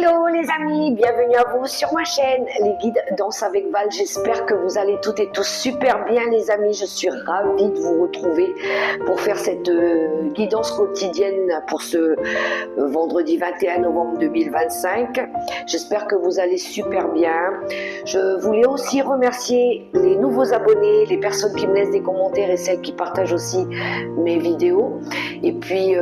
Hello les amis, bienvenue à vous sur ma chaîne, les guides Danse avec Val. J'espère que vous allez toutes et tous super bien les amis. Je suis ravie de vous retrouver pour faire cette guidance quotidienne pour ce vendredi 21 novembre 2025. J'espère que vous allez super bien. Je voulais aussi remercier les nouveaux abonnés, les personnes qui me laissent des commentaires et celles qui partagent aussi mes vidéos. Et puis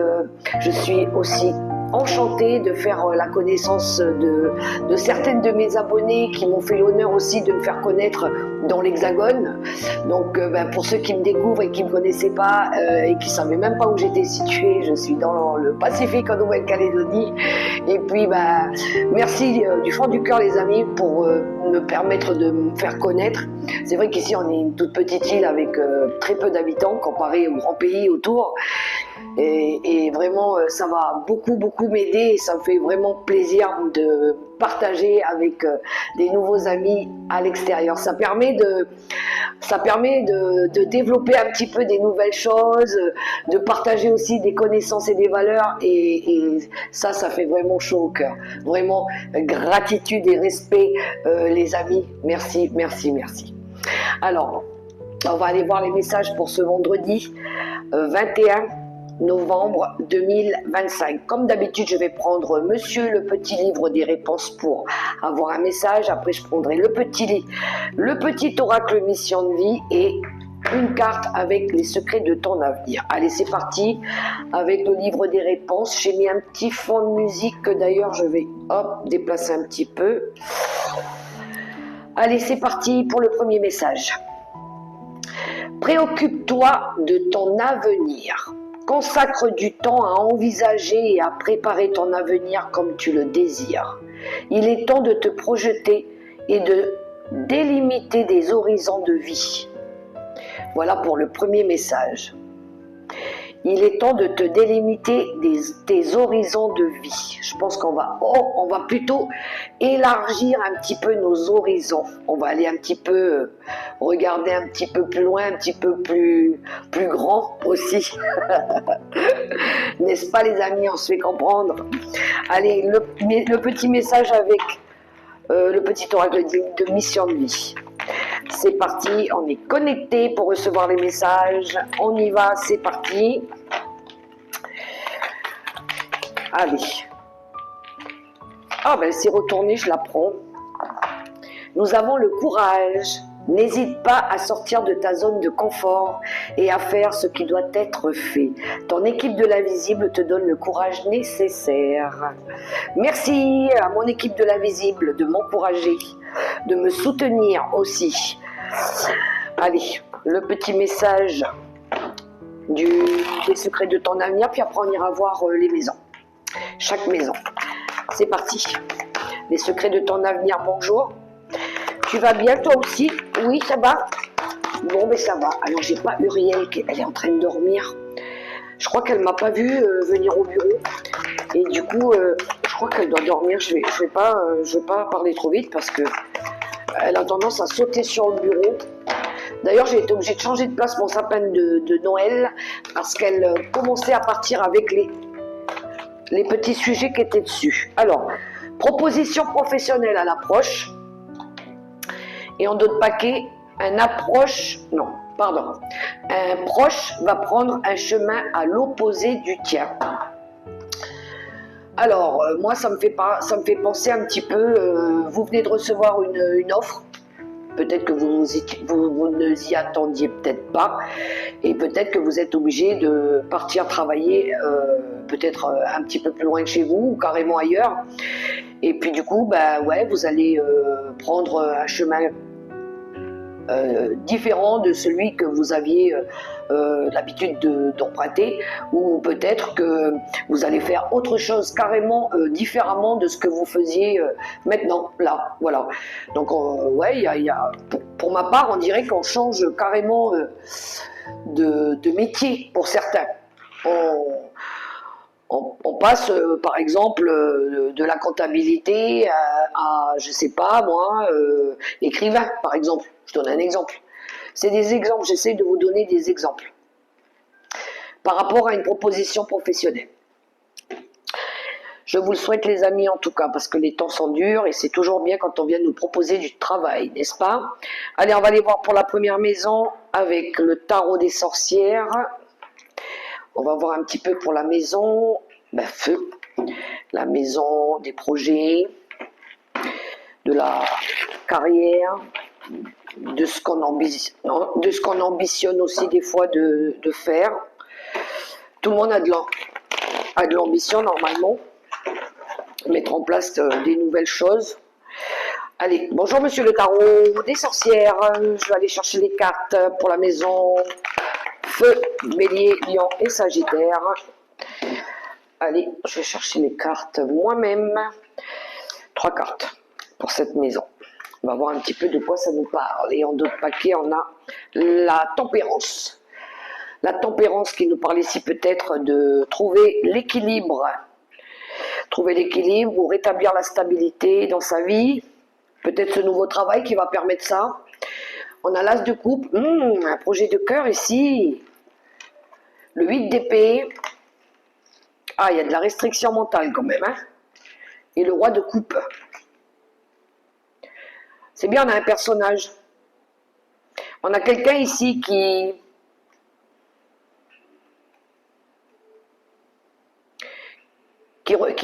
je suis aussi enchantée de faire la connaissance de certaines de mes abonnées qui m'ont fait l'honneur aussi de me faire connaître dans l'Hexagone. Donc pour ceux qui me découvrent et qui ne me connaissaient pas et qui ne savaient même pas où j'étais située, je suis dans le Pacifique en Nouvelle-Calédonie. Et puis merci du fond du cœur les amis pour me permettre de me faire connaître. C'est vrai qu'ici on est une toute petite île avec très peu d'habitants comparé aux grands pays autour. Et vraiment ça va beaucoup m'aider et ça me fait vraiment plaisir de partager avec des nouveaux amis à l'extérieur. Ça permet de développer un petit peu des nouvelles choses, de partager aussi des connaissances et des valeurs et ça fait vraiment chaud au cœur. Vraiment gratitude et respect les amis, merci. Alors on va aller voir les messages pour ce vendredi 21 novembre 2025. Comme d'habitude, je vais prendre Monsieur le petit livre des réponses pour avoir un message. Après, je prendrai le petit oracle mission de vie et une carte avec les secrets de ton avenir. Allez, c'est parti avec le livre des réponses. J'ai mis un petit fond de musique que d'ailleurs je vais déplacer un petit peu. Allez, c'est parti pour le premier message. Préoccupe-toi de ton avenir. Consacre du temps à envisager et à préparer ton avenir comme tu le désires. Il est temps de te projeter et de délimiter des horizons de vie. Voilà pour le premier message. Il est temps de te délimiter des horizons de vie. Je pense qu'on va plutôt élargir un petit peu nos horizons. On va aller un petit peu regarder un petit peu plus loin, un petit peu plus grand aussi. N'est-ce pas les amis, on se fait comprendre. Allez, le petit message avec le petit oracle de mission de vie. C'est parti, on est connecté pour recevoir les messages. On y va, c'est parti. Allez. C'est retourné, je la prends. Nous avons le courage. N'hésite pas à sortir de ta zone de confort et à faire ce qui doit être fait. Ton équipe de l'invisible te donne le courage nécessaire. Merci à mon équipe de l'invisible de m'encourager, de me soutenir aussi. Allez, le petit message des secrets de ton avenir, puis après on ira voir les maisons. Chaque maison. C'est parti. Les secrets de ton avenir, bonjour. Tu vas bien toi aussi? Oui, ça va? Bon, mais ça va. Alors, j'ai pas Uriel, elle est en train de dormir. Je crois qu'elle m'a pas vu venir au bureau. Et du coup, je crois qu'elle doit dormir. Je vais pas parler trop vite parce que elle a tendance à sauter sur le bureau. D'ailleurs, j'ai été obligée de changer de place mon sapin de Noël parce qu'elle commençait à partir avec les petits sujets qui étaient dessus. Alors, proposition professionnelle à l'approche. Et en d'autres paquets, un proche va prendre un chemin à l'opposé du tien. Alors, moi, ça me fait penser un petit peu, vous venez de recevoir une offre, peut-être que vous ne y attendiez peut-être pas, et peut-être que vous êtes obligé de partir travailler peut-être un petit peu plus loin de chez vous, ou carrément ailleurs. Et puis du coup, vous allez prendre un chemin différent de celui que vous aviez l'habitude d'emprunter, ou peut-être que vous allez faire autre chose carrément différemment de ce que vous faisiez maintenant, là, voilà. Donc pour ma part, on dirait qu'on change carrément de métier pour certains. On passe, par exemple, de la comptabilité à je sais pas moi, écrivain, par exemple. Je donne un exemple. C'est des exemples, j'essaie de vous donner des exemples. Par rapport à une proposition professionnelle. Je vous le souhaite les amis en tout cas, parce que les temps sont durs et c'est toujours bien quand on vient nous proposer du travail, n'est-ce pas? Allez, on va aller voir pour la première maison avec le tarot des sorcières. On va voir un petit peu pour la maison, feu, la maison des projets, de la carrière, de ce qu'on ambitionne aussi des fois de faire. Tout le monde a de l'ambition normalement, mettre en place des nouvelles choses. Allez, bonjour monsieur le tarot des sorcières, je vais aller chercher les cartes pour la maison Feu, Bélier, Lion et Sagittaire. Allez, je vais chercher les cartes moi-même. 3 cartes pour cette maison. On va voir un petit peu de quoi ça nous parle. Et en d'autres paquets, on a la tempérance. La tempérance qui nous parle ici peut-être de trouver l'équilibre. Trouver l'équilibre ou rétablir la stabilité dans sa vie. Peut-être ce nouveau travail qui va permettre ça. On a l'as de coupe. Un projet de cœur ici. Le 8 d'épée. Ah, il y a de la restriction mentale quand même. Hein. Et le roi de coupe. C'est bien, on a un personnage. On a quelqu'un ici qui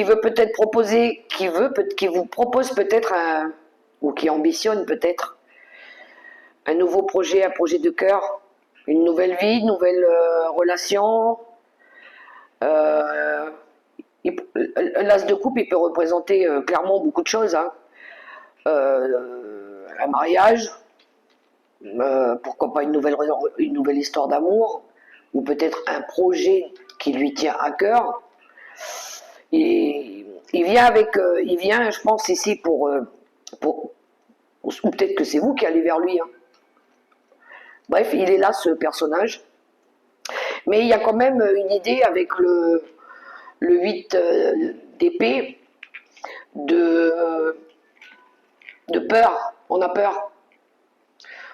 veut peut-être proposer, qui vous propose peut-être ou qui ambitionne peut-être un nouveau projet, un projet de cœur, une nouvelle vie, une nouvelle relation. L'as de coupe, il peut représenter clairement beaucoup de choses. Hein. Un mariage, pourquoi pas une nouvelle histoire d'amour, ou peut-être un projet qui lui tient à cœur. Et il vient je pense ici ou peut-être que c'est vous qui allez vers lui. Hein. Bref, il est là ce personnage. Mais il y a quand même une idée avec le 8 d'épée de peur. On a peur.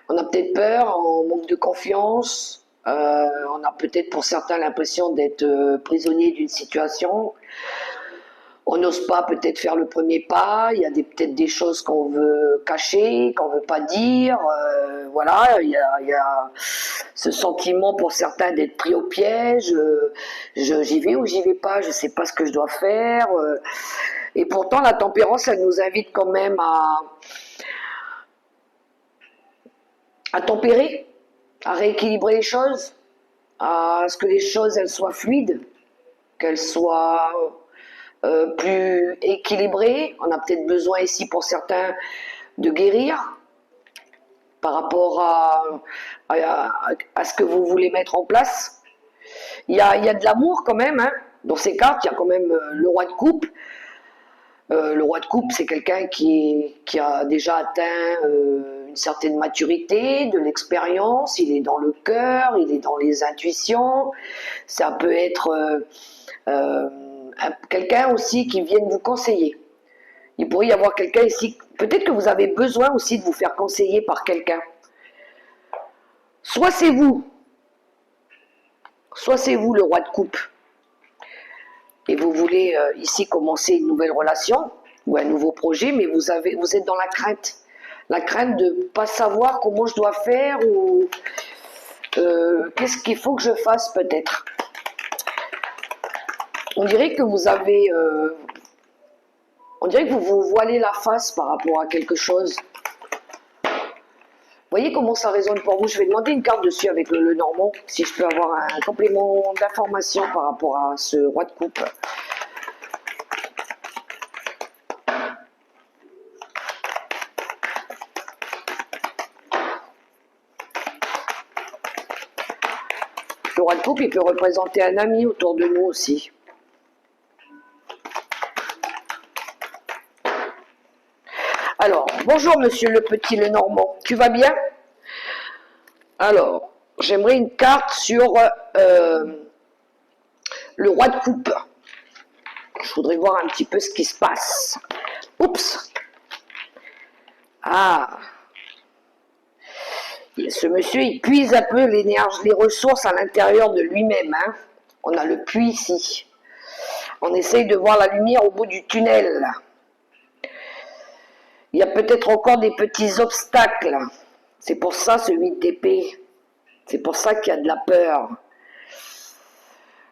On a peut-être peur, on manque de confiance. On a peut-être pour certains l'impression d'être prisonnier d'une situation. On n'ose pas peut-être faire le premier pas. Il y a peut-être des choses qu'on veut cacher, qu'on veut pas dire. Voilà, il y a ce sentiment pour certains d'être pris au piège. J'y vais ou j'y vais pas. Je sais pas ce que je dois faire. Et pourtant, la tempérance, elle nous invite quand même à tempérer, à rééquilibrer les choses, à ce que les choses elles soient fluides, qu'elles soient plus équilibrées. On a peut-être besoin ici pour certains de guérir par rapport à ce que vous voulez mettre en place. Il y a de l'amour quand même, hein. Dans ces cartes, il y a quand même le roi de coupe. Le roi de coupe, c'est quelqu'un qui a déjà atteint une certaine maturité, de l'expérience, il est dans le cœur, il est dans les intuitions. Ça peut être quelqu'un aussi qui vienne vous conseiller. Il pourrait y avoir quelqu'un ici, peut-être que vous avez besoin aussi de vous faire conseiller par quelqu'un. Soit c'est vous le roi de coupe, et vous voulez ici commencer une nouvelle relation ou un nouveau projet, mais vous êtes dans la crainte de ne pas savoir comment je dois faire ou qu'est-ce qu'il faut que je fasse peut-être. On dirait que vous vous voilez la face par rapport à quelque chose. Vous voyez comment ça résonne pour vous? Je vais demander une carte dessus avec le Normand, si je peux avoir un complément d'information par rapport à ce roi de coupe. Le roi de coupe, il peut représenter un ami autour de nous aussi. Alors, bonjour monsieur le petit Lenormand, tu vas bien? Alors, j'aimerais une carte sur le roi de coupe. Je voudrais voir un petit peu ce qui se passe. Oups! Ah! Ce monsieur, il puise un peu l'énergie, les ressources à l'intérieur de lui-même. Hein. On a le puits ici. On essaye de voir la lumière au bout du tunnel. Il y a peut-être encore des petits obstacles. C'est pour ça ce 8 d'épée. C'est pour ça qu'il y a de la peur.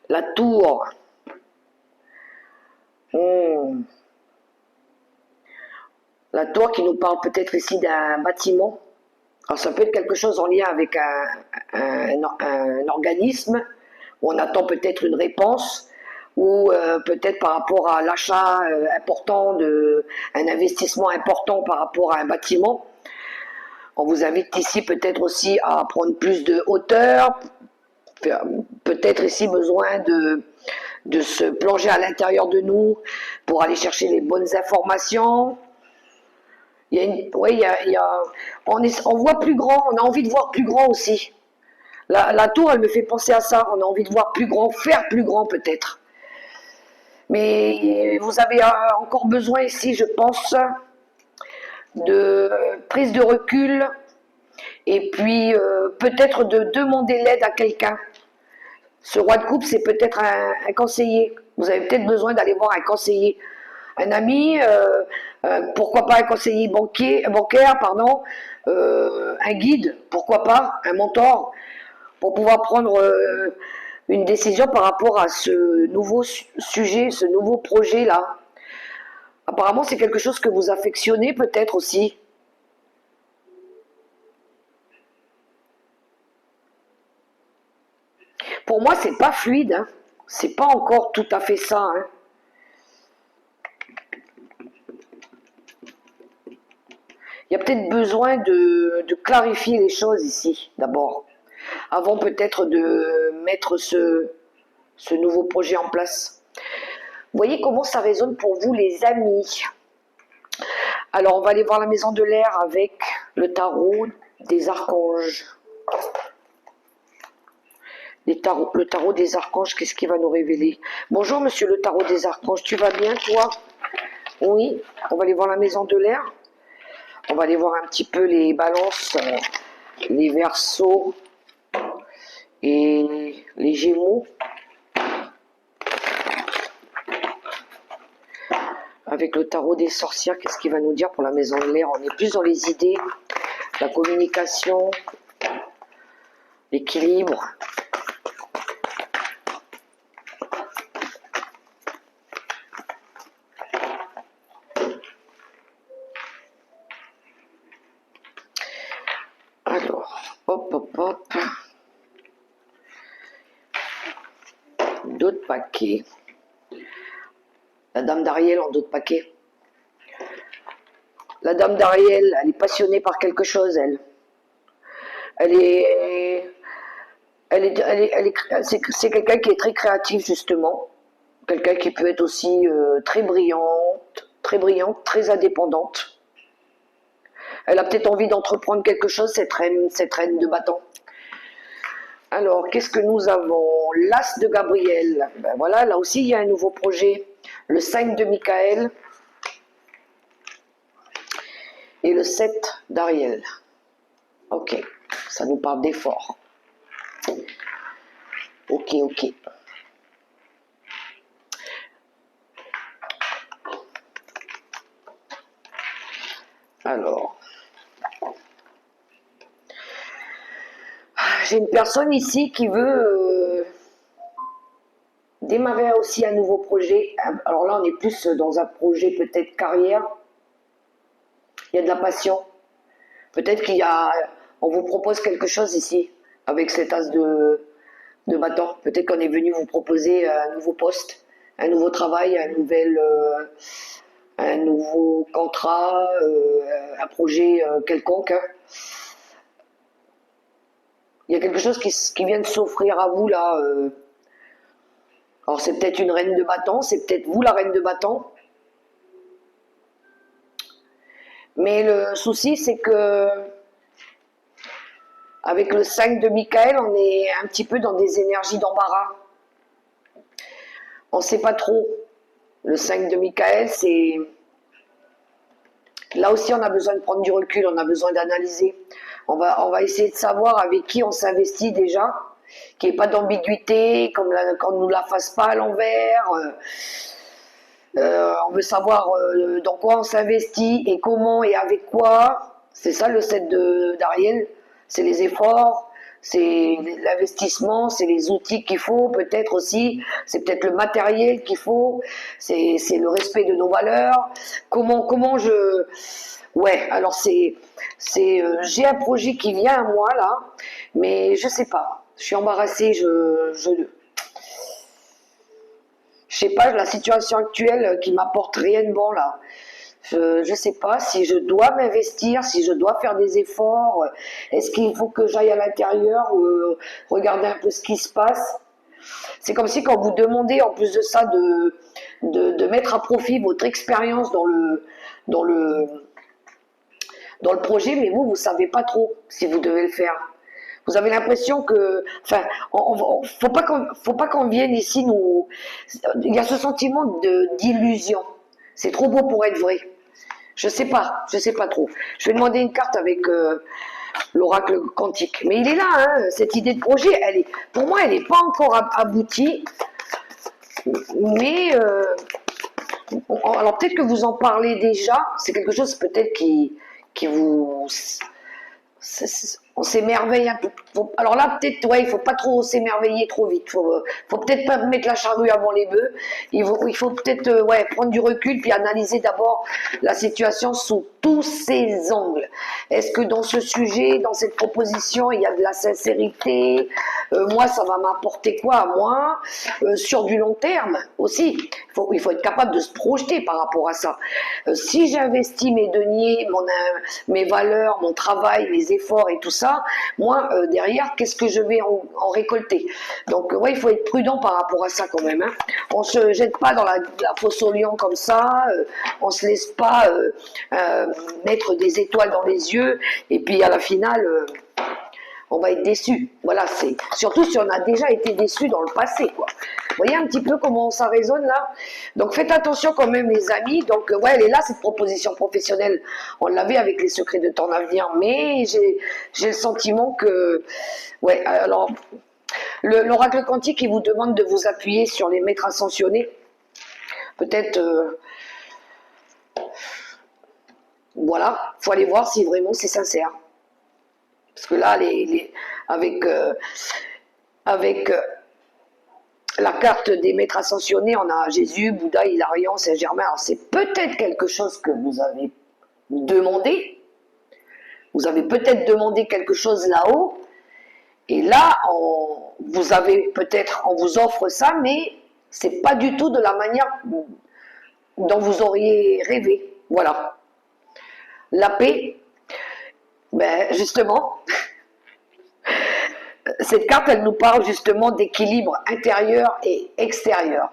La tour. La tour qui nous parle peut-être ici d'un bâtiment. Alors ça peut être quelque chose en lien avec un organisme où on attend peut-être une réponse, ou peut-être par rapport à l'achat important, un investissement important par rapport à un bâtiment. On vous invite ici peut-être aussi à prendre plus de hauteur, peut-être ici besoin de se plonger à l'intérieur de nous pour aller chercher les bonnes informations. On voit plus grand, on a envie de voir plus grand aussi. La tour, elle me fait penser à ça, on a envie de voir plus grand, faire plus grand peut-être. Mais vous avez encore besoin ici, je pense, de prise de recul et puis peut-être de demander l'aide à quelqu'un. Ce roi de coupe, c'est peut-être un conseiller. Vous avez peut-être besoin d'aller voir un conseiller, un ami, pourquoi pas un conseiller bancaire, un guide, pourquoi pas, un mentor, pour pouvoir prendre une décision par rapport à ce nouveau sujet, ce nouveau projet-là. Apparemment, c'est quelque chose que vous affectionnez peut-être aussi. Pour moi, c'est pas fluide, hein. C'est pas encore tout à fait ça, hein. Il y a peut-être besoin de clarifier les choses ici, d'abord, avant peut-être de mettre ce nouveau projet en place. Vous voyez comment ça résonne pour vous, les amis. Alors, on va aller voir la maison de l'air avec le tarot des archanges. Le tarot des archanges, qu'est-ce qu'il va nous révéler? Bonjour, monsieur le tarot des archanges, tu vas bien, toi? Oui, on va aller voir la maison de l'air. On va aller voir un petit peu les balances, les verseaux et les gémeaux. Avec le tarot des sorcières, qu'est-ce qu'il va nous dire pour la maison de l'air? On est plus dans les idées, la communication, l'équilibre. Alors, hop. D'autres paquets. La dame d'Ariel en d'autres paquets. La dame d'Ariel, elle est passionnée par quelque chose, elle. C'est quelqu'un qui est très créatif, justement. Quelqu'un qui peut être aussi très brillante, très indépendante. Elle a peut-être envie d'entreprendre quelque chose, cette reine de bâton. Alors, qu'est-ce que nous avons? L'As de Gabriel. Ben voilà, là aussi, il y a un nouveau projet. Le 5 de Michael. Et le 7 d'Ariel. Ok, ça nous parle d'effort. Ok. Alors, j'ai une personne ici qui veut démarrer aussi un nouveau projet. Alors là, on est plus dans un projet peut-être carrière. Il y a de la passion. Peut-être on vous propose quelque chose ici, avec cet as de bâton. Peut-être qu'on est venu vous proposer un nouveau poste, un nouveau travail, un nouveau contrat, un projet quelconque. Hein. Il y a quelque chose qui vient de s'offrir à vous là. Alors c'est peut-être une reine de bâton, c'est peut-être vous la reine de bâton. Mais le souci, c'est que avec le 5 de Michael, on est un petit peu dans des énergies d'embarras. On ne sait pas trop. Le 5 de Michael, c'est... Là aussi, on a besoin de prendre du recul, on a besoin d'analyser. On va essayer de savoir avec qui on s'investit déjà qu'il n'y ait pas d'ambiguïté, qu'on ne nous la fasse pas à l'envers. On veut savoir dans quoi on s'investit et comment et avec quoi. C'est ça le set d'Ariel. C'est les efforts, c'est l'investissement, c'est les outils qu'il faut peut-être aussi, c'est peut-être le matériel qu'il faut, c'est le respect de nos valeurs. Comment je... Ouais, alors j'ai un projet qui vient à moi là, mais je sais pas. Je suis embarrassée, je sais pas, la situation actuelle qui m'apporte rien de bon là. Je sais pas si je dois m'investir, si je dois faire des efforts. Est-ce qu'il faut que j'aille à l'intérieur regarder un peu ce qui se passe? C'est comme si quand vous demandez en plus de ça de mettre à profit votre expérience dans le, dans le projet, mais vous savez pas trop si vous devez le faire. Vous avez l'impression que, enfin, faut pas qu'on vienne ici nous. Il y a ce sentiment d'illusion. C'est trop beau pour être vrai. Je sais pas trop. Je vais demander une carte avec l'oracle quantique. Mais il est là, hein, cette idée de projet. Pour moi, elle n'est pas encore aboutie. Mais alors peut-être que vous en parlez déjà. C'est quelque chose peut-être qui vous on s'émerveille un peu. Alors là, peut-être, ouais, il faut pas trop s'émerveiller trop vite. Faut peut-être pas mettre la charrue avant les bœufs. Il faut peut-être, ouais, prendre du recul puis analyser d'abord la situation sous tous ses angles. Est-ce que dans ce sujet, dans cette proposition, il y a de la sincérité? Moi, ça va m'apporter quoi à moi? Sur du long terme aussi. Il faut être capable de se projeter par rapport à ça. Si j'investis mes deniers, mes valeurs, mon travail, mes efforts et tout ça, moi, derrière, qu'est-ce que je vais en récolter? Donc, ouais, il faut être prudent par rapport à ça quand même. Hein. On se jette pas dans la fosse au lion comme ça, on se laisse pas mettre des étoiles dans les yeux, et puis à la finale, on va être déçu. Voilà, c'est surtout si on a déjà été déçu dans le passé, quoi. Vous voyez un petit peu comment ça résonne là? Donc faites attention quand même les amis. Donc ouais, elle est là cette proposition professionnelle. On l'avait avec les secrets de ton avenir, mais j'ai le sentiment que ouais. Alors l'oracle quantique il vous demande de vous appuyer sur les maîtres ascensionnés. Peut-être voilà, faut aller voir si vraiment c'est sincère. Parce que là, avec la carte des maîtres ascensionnés, on a Jésus, Bouddha, Hilarion, Saint-Germain. Alors c'est peut-être quelque chose que vous avez demandé. Vous avez peut-être demandé quelque chose là-haut. Et là, on vous offre ça, mais c'est pas du tout de la manière dont vous auriez rêvé. Voilà. La paix, ben justement, cette carte, elle nous parle justement d'équilibre intérieur et extérieur.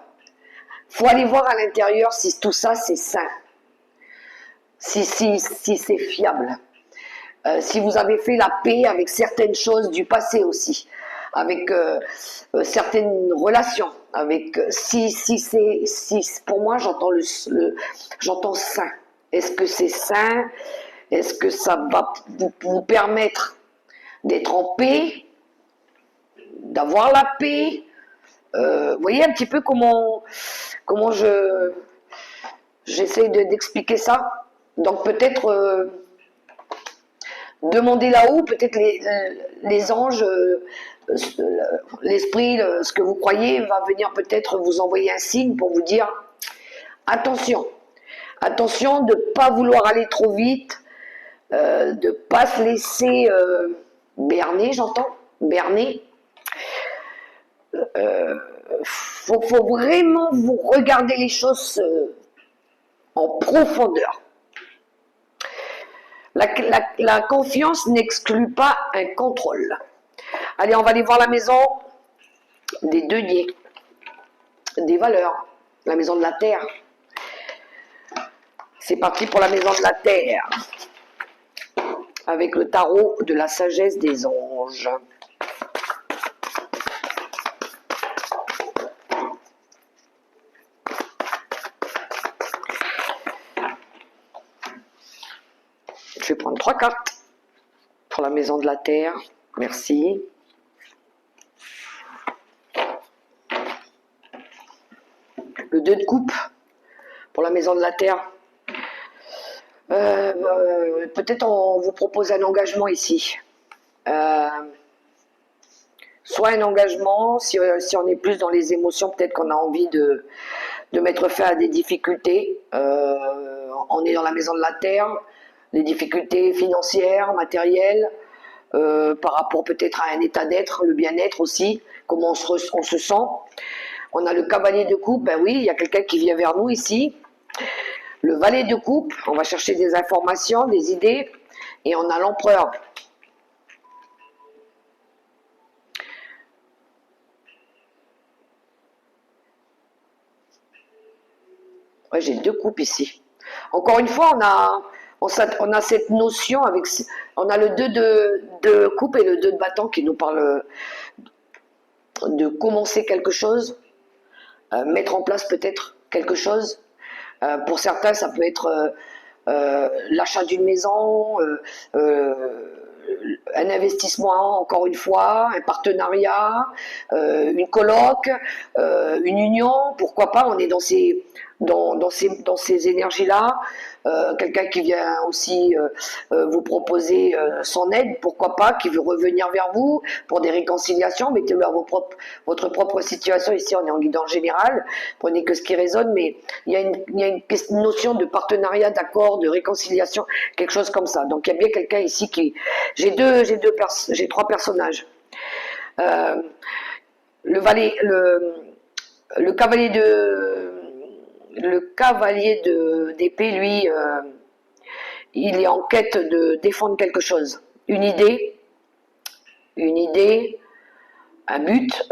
Il faut aller voir à l'intérieur si tout ça c'est sain, si c'est fiable, si vous avez fait la paix avec certaines choses du passé aussi, avec certaines relations, avec pour moi j'entends sain. Est-ce que c'est sain? Est-ce que ça va vous permettre d'être en paix, d'avoir la paix? Vous voyez un petit peu comment j'essaie d'expliquer ça. Donc peut-être demander là-haut, peut-être les anges, l'esprit, ce que vous croyez va venir peut-être vous envoyer un signe pour vous dire attention, attention de ne pas vouloir aller trop vite, de ne pas se laisser berner, berner. Faut vraiment vous regarder les choses en profondeur. La confiance n'exclut pas un contrôle. Allez, on va aller voir la maison des deniers, des valeurs, la maison de la terre. C'est parti pour la maison de la terre, avec le tarot de la sagesse des anges. Je vais prendre 3 cartes pour la maison de la terre. Merci. le 2 de coupe pour la maison de la terre. Peut-être on vous propose un engagement ici. Soit un engagement, si on est plus dans les émotions, peut-être qu'on a envie de mettre fin à des difficultés. On est dans la maison de la terre, des difficultés financières, matérielles, par rapport peut-être à un état d'être, le bien-être aussi, comment on se sent. On a le cavalier de coupe, ben oui, il y a quelqu'un qui vient vers nous ici. Le valet de coupe, on va chercher des informations, des idées, et on a l'empereur. Ouais, j'ai 2 coupes ici. Encore une fois, on a cette notion avec, on a le 2 de coupe et le 2 de bâton qui nous parle de commencer quelque chose, mettre en place peut-être quelque chose. Pour certains, ça peut être l'achat d'une maison, un investissement, encore une fois, un partenariat, une coloc, une union, pourquoi pas, on est dans ces énergies-là. Quelqu'un qui vient aussi vous proposer son aide, pourquoi pas, qui veut revenir vers vous pour des réconciliations, mettez-le à votre propre situation. Ici, on est en guidance générale, prenez que ce qui résonne, mais il y a une notion de partenariat, d'accord, de réconciliation, quelque chose comme ça. Donc il y a bien quelqu'un ici qui... J'ai 3 personnages. Le cavalier d'épée, lui, il est en quête de défendre quelque chose, une idée, un but.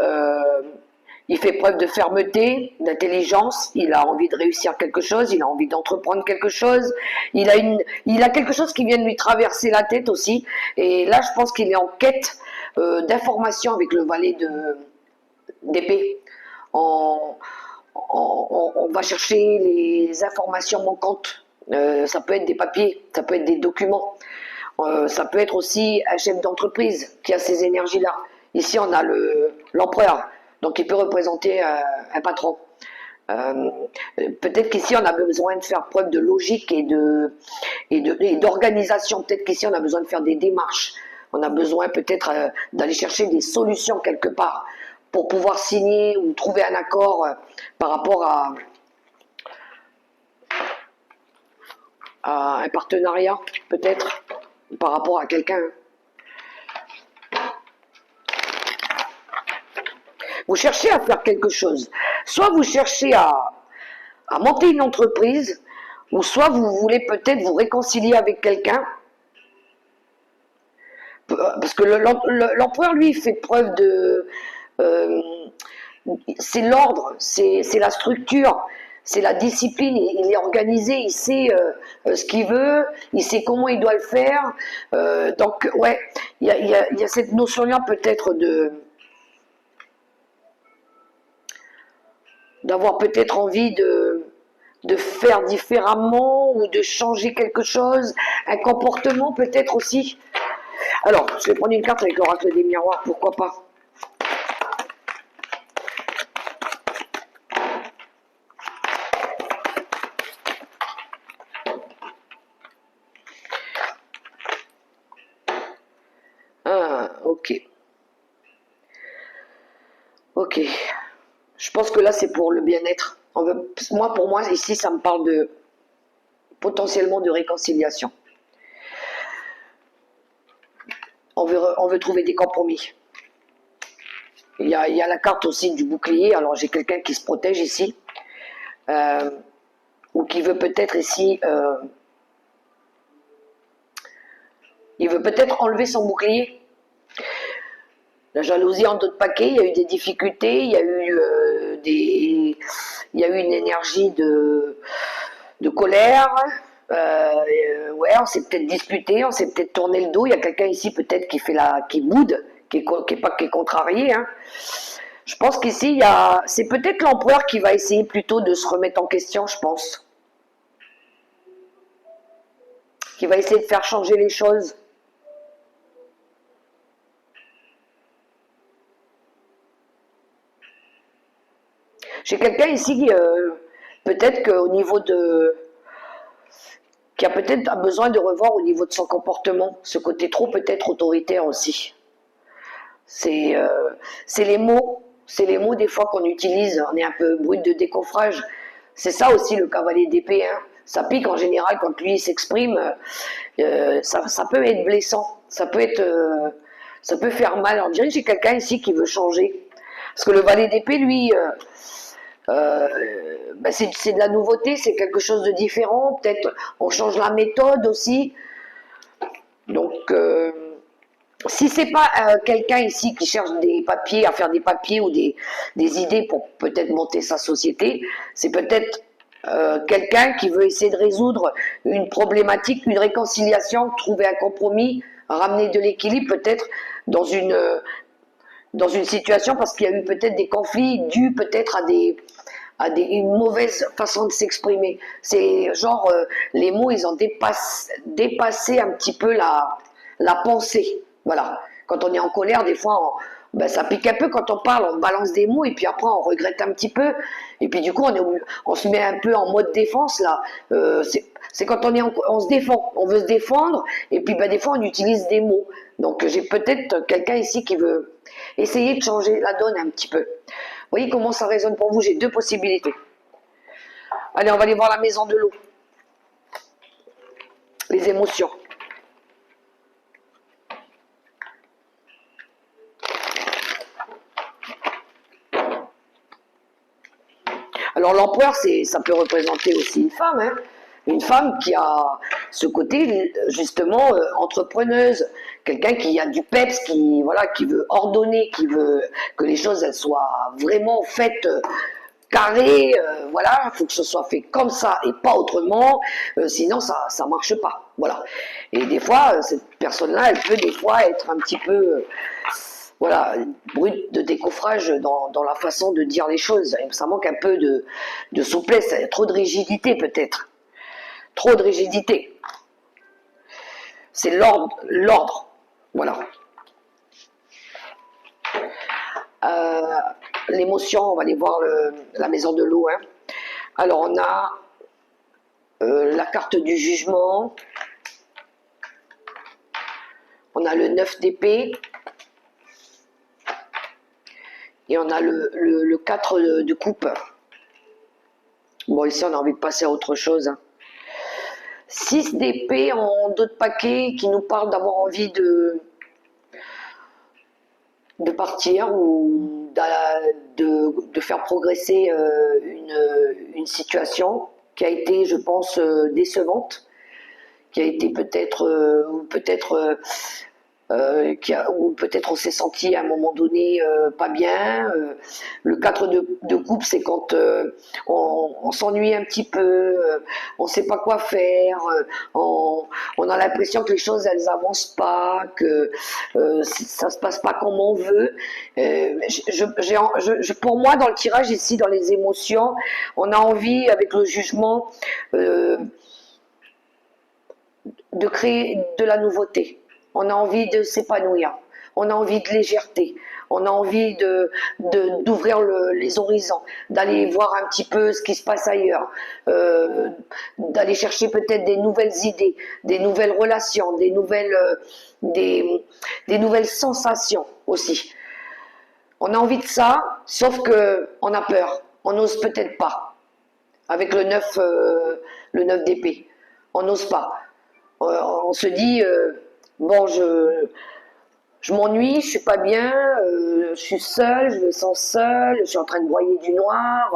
Il fait preuve de fermeté, d'intelligence. Il a envie de réussir quelque chose, il a envie d'entreprendre quelque chose. Il a quelque chose qui vient de lui traverser la tête aussi. Et là, je pense qu'il est en quête d'informations avec le valet d'épée. On va chercher les informations manquantes. Ça peut être des papiers, ça peut être des documents. Ça peut être aussi un chef d'entreprise qui a ces énergies-là. Ici, on a l'empereur, donc il peut représenter un patron. Peut-être qu'ici, on a besoin de faire preuve de logique et d'organisation. Peut-être qu'ici, on a besoin de faire des démarches. On a besoin peut-être d'aller chercher des solutions quelque part pour pouvoir signer ou trouver un accord par rapport à un partenariat, peut-être, par rapport à quelqu'un. Vous cherchez à faire quelque chose. Soit vous cherchez à monter une entreprise, ou soit vous voulez peut-être vous réconcilier avec quelqu'un. Parce que l'empereur, lui, fait preuve de... c'est l'ordre, c'est la structure, c'est la discipline, il est organisé, il sait ce qu'il veut, il sait comment il doit le faire. Donc, ouais, il y a cette notion-là peut-être d'avoir peut-être envie de faire différemment ou de changer quelque chose, un comportement peut-être aussi. Alors, je vais prendre une carte avec l'oracle des miroirs, pourquoi pas. Ah, ok. Ok. Je pense que là, c'est pour le bien-être. Pour moi, ici, ça me parle de potentiellement de réconciliation. On veut trouver des compromis. Il y a la carte aussi du bouclier. Alors, j'ai quelqu'un qui se protège ici. Ou qui veut peut-être ici... il veut peut-être enlever son bouclier. La jalousie en d'autres paquets, il y a eu des difficultés, il y a eu une énergie de colère. Ouais, on s'est peut-être disputé, on s'est peut-être tourné le dos. Il y a quelqu'un ici peut-être qui boude, qui est contrarié. Hein. Je pense qu'ici, c'est peut-être l'empereur qui va essayer plutôt de se remettre en question, je pense. Qui va essayer de faire changer les choses. J'ai quelqu'un ici, peut-être qu'au niveau de... qui a peut-être besoin de revoir au niveau de son comportement, ce côté trop peut-être autoritaire aussi. C'est c'est les mots des fois qu'on utilise, on est un peu brut de décoffrage. C'est ça aussi le cavalier d'épée, hein. Ça pique en général quand lui s'exprime, ça peut être blessant, ça peut faire mal. On dirait que j'ai quelqu'un ici qui veut changer. Parce que le valet d'épée, lui, c'est de la nouveauté, c'est quelque chose de différent. Peut-être on change la méthode aussi. Donc, si c'est pas quelqu'un ici qui cherche des papiers, à faire des papiers ou des idées pour peut-être monter sa société, c'est peut-être quelqu'un qui veut essayer de résoudre une problématique, une réconciliation, trouver un compromis, ramener de l'équilibre peut-être dans dans une situation parce qu'il y a eu peut-être des conflits dus peut-être une mauvaise façon de s'exprimer. C'est genre, les mots, ils ont dépassé un petit peu la pensée. Voilà. Quand on est en colère, des fois, ben, ça pique un peu quand on parle, on balance des mots et puis après on regrette un petit peu. Et puis du coup, on se met un peu en mode défense là. C'est quand on se défend, on veut se défendre et puis ben, des fois on utilise des mots. Donc j'ai peut-être quelqu'un ici qui veut essayer de changer la donne un petit peu. Vous voyez comment ça résonne pour vous? J'ai deux possibilités. Allez, on va aller voir la maison de l'eau. Les émotions. Alors l'empereur, ça peut représenter aussi une femme, hein. Une femme qui a ce côté justement entrepreneuse, quelqu'un qui a du peps, qui veut ordonner, qui veut que les choses elles soient vraiment faites carrées, voilà, il faut que ce soit fait comme ça et pas autrement, sinon ça marche pas, voilà. Et des fois cette personne-là, elle peut des fois être un petit peu voilà, brute de décoffrage dans la façon de dire les choses. Ça manque un peu de souplesse, trop de rigidité peut-être. Trop de rigidité. C'est l'ordre. Voilà. L'émotion, on va aller voir la maison de l'eau. Hein. Alors on a la carte du jugement. On a le 9 d'épée. Et on a le 4 de coupe. Bon, ici, on a envie de passer à autre chose. Hein. 6 d'épée en d'autres paquets qui nous parlent d'avoir envie de partir ou de faire progresser une situation qui a été, je pense, décevante, qui a été peut-être ou peut-être on s'est senti à un moment donné pas bien. Le 4 de coupe, c'est quand on s'ennuie un petit peu, on ne sait pas quoi faire, on a l'impression que les choses elles avancent pas, que ça se passe pas comme on veut. Pour moi, dans le tirage ici, dans les émotions, on a envie, avec le jugement, de créer de la nouveauté. On a envie de s'épanouir, on a envie de légèreté, on a envie d'ouvrir les horizons, d'aller voir un petit peu ce qui se passe ailleurs, d'aller chercher peut-être des nouvelles idées, des nouvelles relations, des nouvelles sensations aussi. On a envie de ça, sauf qu'on a peur, on n'ose peut-être pas. Avec le 9 d'épée, on n'ose pas. On se dit... bon, je m'ennuie, je suis pas bien, je suis seule, je me sens seule, je suis en train de broyer du noir.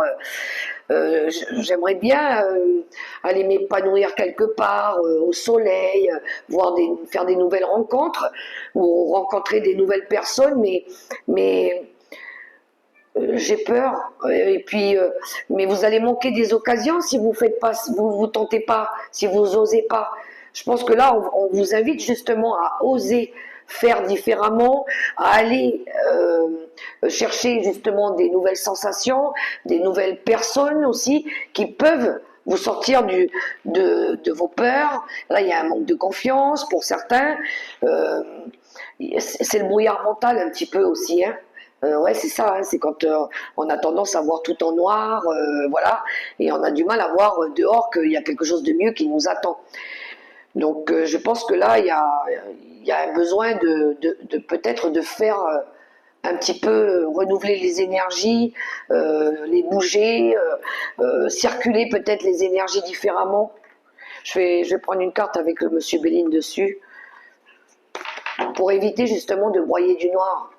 J'aimerais bien aller m'épanouir quelque part au soleil, faire des nouvelles rencontres ou rencontrer des nouvelles personnes, mais j'ai peur. Et puis, mais vous allez manquer des occasions si vous faites pas, vous tentez pas, si vous osez pas. Je pense que là, on vous invite justement à oser faire différemment, à aller chercher justement des nouvelles sensations, des nouvelles personnes aussi qui peuvent vous sortir de vos peurs. Là, il y a un manque de confiance pour certains. C'est le brouillard mental un petit peu aussi. Hein. Ouais, c'est ça, hein, c'est quand on a tendance à voir tout en noir, voilà, et on a du mal à voir dehors qu'il y a quelque chose de mieux qui nous attend. Donc je pense que là, il y a un besoin de peut-être de faire un petit peu renouveler les énergies, les bouger, circuler peut-être les énergies différemment. Je vais prendre une carte avec le Monsieur Béline dessus pour éviter justement de broyer du noir.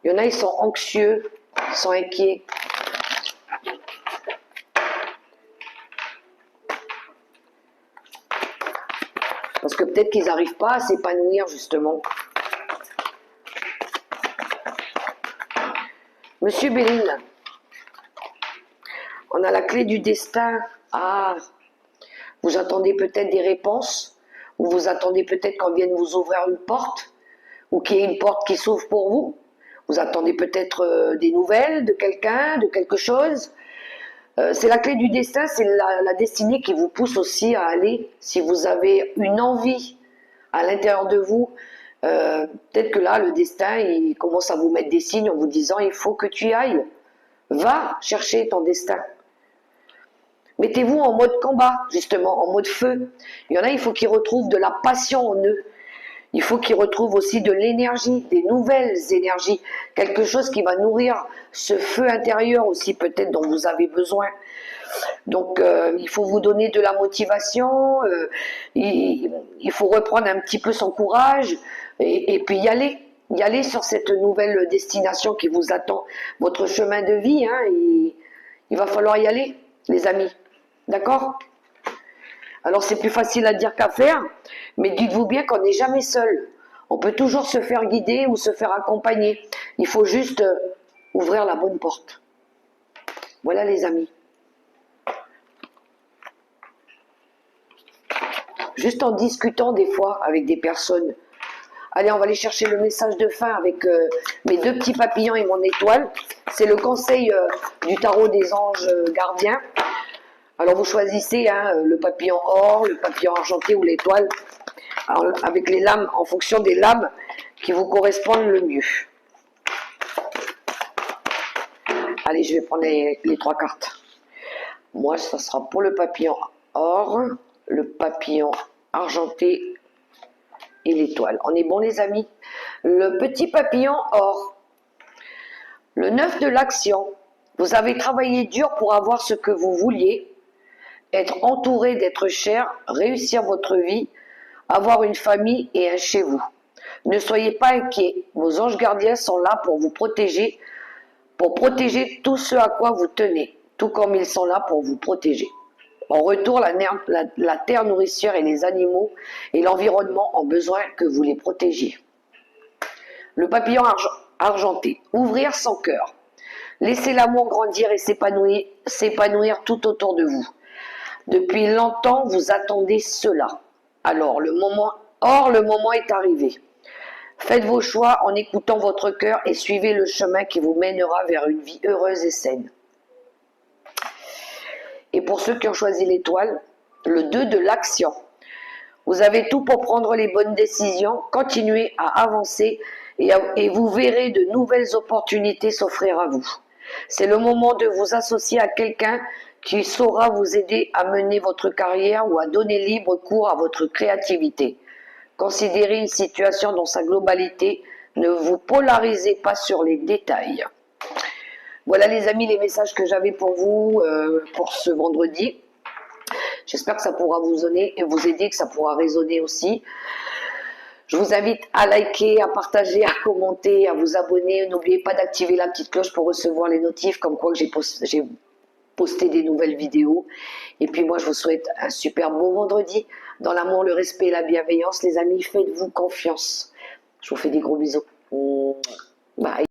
Il y en a, ils sont anxieux, ils sont inquiets. Parce que peut-être qu'ils n'arrivent pas à s'épanouir justement. Monsieur Béline, on a la clé du destin. Ah, vous attendez peut-être des réponses, ou vous attendez peut-être qu'on vienne vous ouvrir une porte, ou qu'il y ait une porte qui s'ouvre pour vous. Vous attendez peut-être des nouvelles de quelqu'un, de quelque chose. C'est la clé du destin, c'est la destinée qui vous pousse aussi à aller. Si vous avez une envie à l'intérieur de vous, peut-être que là, le destin, il commence à vous mettre des signes en vous disant, il faut que tu y ailles. Va chercher ton destin. Mettez-vous en mode combat, justement, en mode feu. Il y en a, il faut qu'ils retrouvent de la passion en eux. Il faut qu'ils retrouvent aussi de l'énergie, des nouvelles énergies, quelque chose qui va nourrir ce feu intérieur aussi peut-être dont vous avez besoin. Donc il faut vous donner de la motivation, il faut reprendre un petit peu son courage et puis y aller sur cette nouvelle destination qui vous attend. Votre chemin de vie, hein, il va falloir y aller, les amis. D'accord ? Alors c'est plus facile à dire qu'à faire, mais dites-vous bien qu'on n'est jamais seul. On peut toujours se faire guider ou se faire accompagner. Il faut juste ouvrir la bonne porte. Voilà les amis. Juste en discutant des fois avec des personnes. Allez, on va aller chercher le message de fin avec mes deux petits papillons et mon étoile. C'est le conseil du tarot des anges gardiens. Alors vous choisissez hein, le papillon or, le papillon argenté ou l'étoile, avec les lames, en fonction des lames qui vous correspondent le mieux. Allez, je vais prendre les trois cartes. Moi, ça sera pour le papillon or, le papillon argenté et l'étoile. On est bon les amis? Le petit papillon or, le 9 de l'action. Vous avez travaillé dur pour avoir ce que vous vouliez. Être entouré d'être cher, réussir votre vie, avoir une famille et un chez vous. Ne soyez pas inquiets, vos anges gardiens sont là pour vous protéger, pour protéger tout ce à quoi vous tenez, tout comme ils sont là pour vous protéger. En retour, la terre nourricière et les animaux et l'environnement ont besoin que vous les protégiez. Le papillon argenté, ouvrir son cœur. Laissez l'amour grandir et s'épanouir tout autour de vous. Depuis longtemps, vous attendez cela. Alors, le moment est arrivé. Faites vos choix en écoutant votre cœur et suivez le chemin qui vous mènera vers une vie heureuse et saine. Et pour ceux qui ont choisi l'étoile, le 2 de l'action. Vous avez tout pour prendre les bonnes décisions, continuez à avancer et vous verrez de nouvelles opportunités s'offrir à vous. C'est le moment de vous associer à quelqu'un qui saura vous aider à mener votre carrière ou à donner libre cours à votre créativité. Considérez une situation dans sa globalité, ne vous polarisez pas sur les détails. Voilà les amis, les messages que j'avais pour vous pour ce vendredi. J'espère que ça pourra vous aider, que ça pourra résonner aussi. Je vous invite à liker, à partager, à commenter, à vous abonner. N'oubliez pas d'activer la petite cloche pour recevoir les notifs, comme quoi que j'ai posté des nouvelles vidéos. Et puis moi, je vous souhaite un super beau vendredi. Dans l'amour, le respect et la bienveillance, les amis, faites-vous confiance. Je vous fais des gros bisous. Bye.